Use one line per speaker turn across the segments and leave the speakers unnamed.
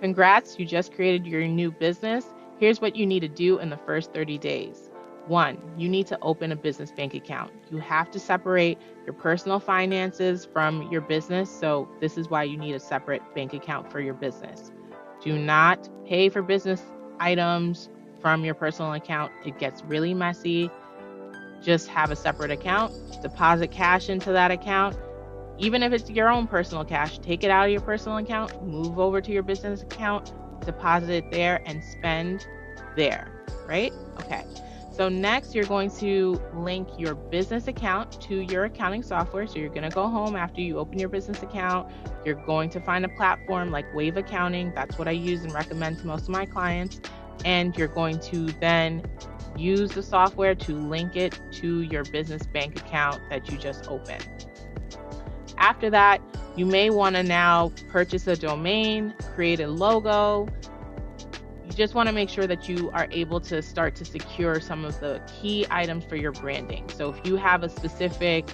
Congrats, you just created your new business. Here's what you need to do in the first 30 days. 1, you need to open a business bank account. You have to separate your personal finances from your business. So, this is why you need a separate bank account for your business. Do not pay for business items from your personal account, it gets really messy. Just have a separate account, deposit cash into that account. Even if it's your own personal cash, take it out of your personal account, move over to your business account, deposit it there, and spend there, right? Okay. So next, you're going to link your business account to your accounting software. So you're going to go home after you open your business account. You're going to find a platform like Wave Accounting. That's what I use and recommend to most of my clients. And you're going to then use the software to link it to your business bank account that you just opened. After that, you may want to now purchase a domain, create a logo. You just want to make sure that you are able to start to secure some of the key items for your branding. So if you have a specific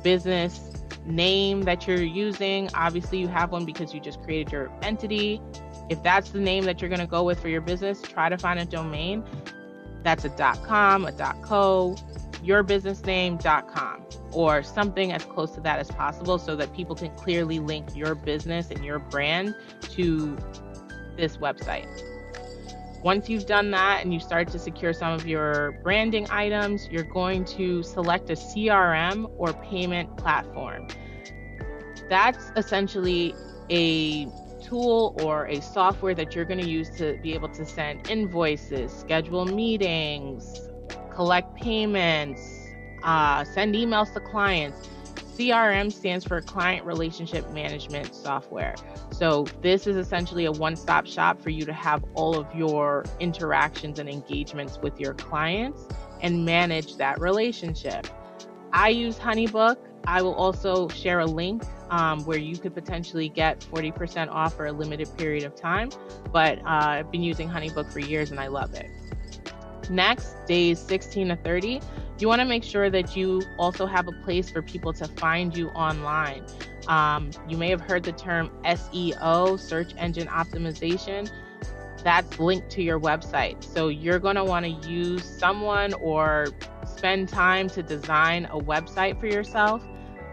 business name that you're using, obviously you have one because you just created your entity. If that's the name that you're going to go with for your business, try to find a domain that's a .com, a .co, yourbusinessname.com, or something as close to that as possible so that people can clearly link your business and your brand to this website. Once you've done that and you start to secure some of your branding items, you're going to select a CRM or payment platform. That's essentially a tool or a software that you're going to use to be able to send invoices, schedule meetings, collect payments, send emails to clients. CRM stands for Client Relationship Management Software. So this is essentially a one-stop shop for you to have all of your interactions and engagements with your clients and manage that relationship. I use HoneyBook. I will also share a link where you could potentially get 40% off for a limited period of time. But I've been using HoneyBook for years and I love it. Next, days 16 to 30, you want to make sure that you also have a place for people to find you online. You may have heard the term SEO, search engine optimization. That's linked to your website. So you're going to want to use someone or spend time to design a website for yourself.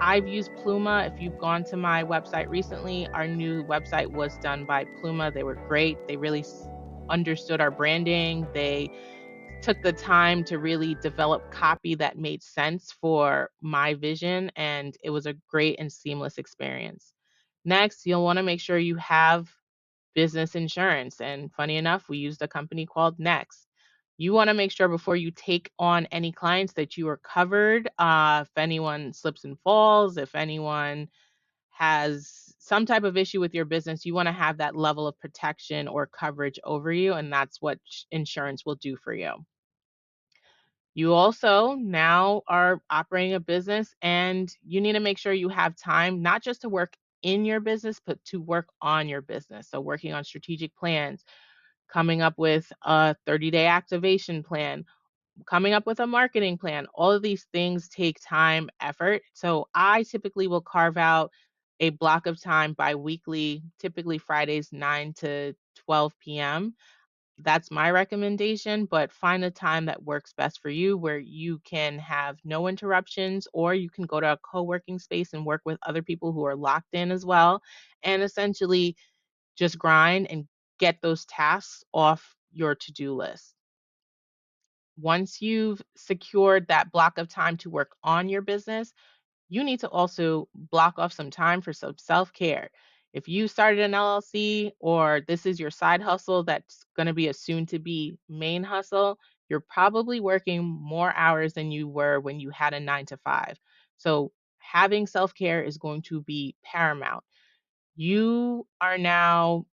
I've used Pluma. If you've gone to my website recently, our new website was done by Pluma. They were great. They really understood our branding. They took the time to really develop copy that made sense for my vision, and it was a great and seamless experience. Next, you'll want to make sure you have business insurance. And funny enough, we used a company called Next. You want to make sure before you take on any clients that you are covered. If anyone slips and falls, if anyone has some type of issue with your business, you want to have that level of protection or coverage over you. And that's what insurance will do for you. You also now are operating a business and you need to make sure you have time not just to work in your business, but to work on your business. So, working on strategic plans, coming up with a 30-day activation plan, coming up with a marketing plan. All of these things take time, effort. So, I typically will carve out a block of time bi-weekly, typically Fridays 9 to 12 p.m. That's my recommendation, but find a time that works best for you where you can have no interruptions, or you can go to a co-working space and work with other people who are locked in as well, and essentially just grind and get those tasks off your to-do list. Once you've secured that block of time to work on your business, you need to also block off some time for some self care. If you started an LLC or this is your side hustle that's going to be a soon to be main hustle, you're probably working more hours than you were when you had a 9 to 5. So, having self care is going to be paramount. You are now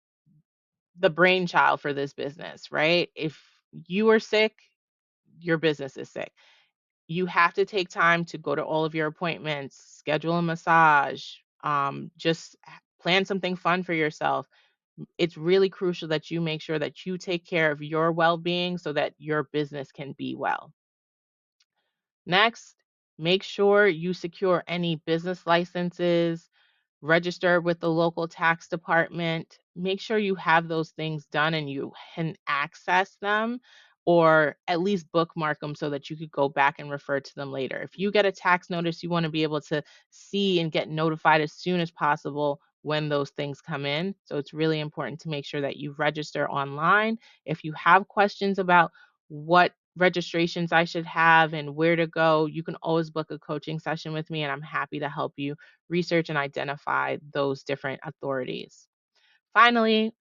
the brainchild for this business, right? If you are sick, your business is sick. You have to take time to go to all of your appointments, schedule a massage, just plan something fun for yourself. It's really crucial that you make sure that you take care of your well being so that your business can be well. Next, make sure you secure any business licenses, register with the local tax department. Make sure you have those things done and you can access them, or at least bookmark them so that you could go back and refer to them later. If you get a tax notice, you want to be able to see and get notified as soon as possible when those things come in. So it's really important to make sure that you register online. If you have questions about what registrations I should have and where to go, you can always book a coaching session with me, and I'm happy to help you research and identify those different authorities. Finally,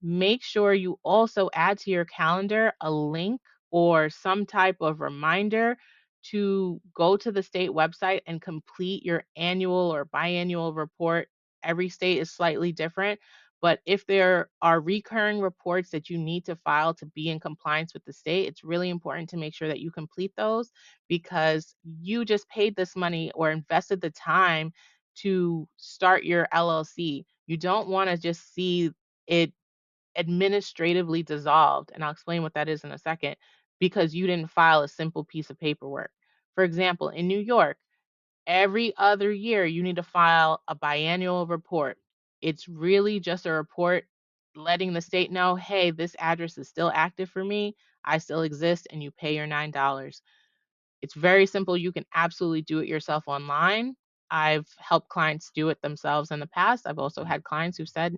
make sure you also add to your calendar a link or some type of reminder to go to the state website and complete your annual or biannual report. Every state is slightly different, but if there are recurring reports that you need to file to be in compliance with the state, it's really important to make sure that you complete those, because you just paid this money or invested the time to start your LLC. You don't want to just see it administratively dissolved, and I'll explain what that is in a second, because you didn't file a simple piece of paperwork. For example, in New York, every other year you need to file a biannual report. It's really just a report letting the state know, hey, this address is still active for me, I still exist, and you pay your $9. It's very simple. You can absolutely do it yourself online. I've helped clients do it themselves in the past. I've also had clients who said,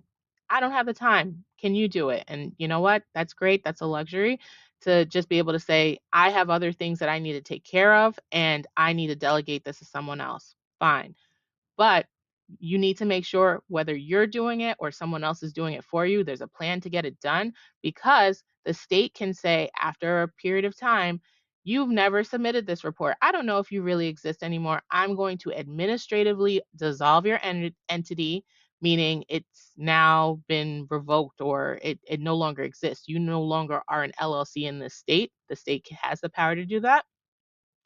I don't have the time. Can you do it? And you know what? That's great. That's a luxury to just be able to say, I have other things that I need to take care of and I need to delegate this to someone else. Fine. But you need to make sure whether you're doing it or someone else is doing it for you, there's a plan to get it done, because the state can say after a period of time, you've never submitted this report. I don't know if you really exist anymore. I'm going to administratively dissolve your entity, meaning it's now been revoked or it no longer exists. You no longer are an LLC in this state. The state has the power to do that.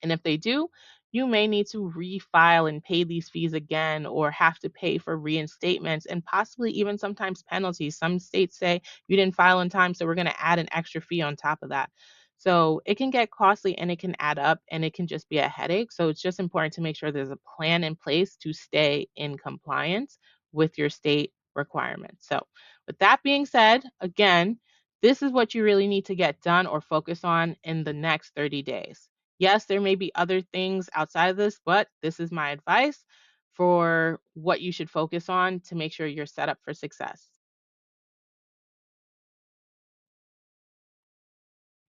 And if they do, you may need to refile and pay these fees again, or have to pay for reinstatements and possibly even sometimes penalties. Some states say you didn't file in time, so we're going to add an extra fee on top of that. So it can get costly and it can add up and it can just be a headache. So it's just important to make sure there's a plan in place to stay in compliance with your state requirements. So, with that being said, again, this is what you really need to get done or focus on in the next 30 days. Yes, there may be other things outside of this, but this is my advice for what you should focus on to make sure you're set up for success.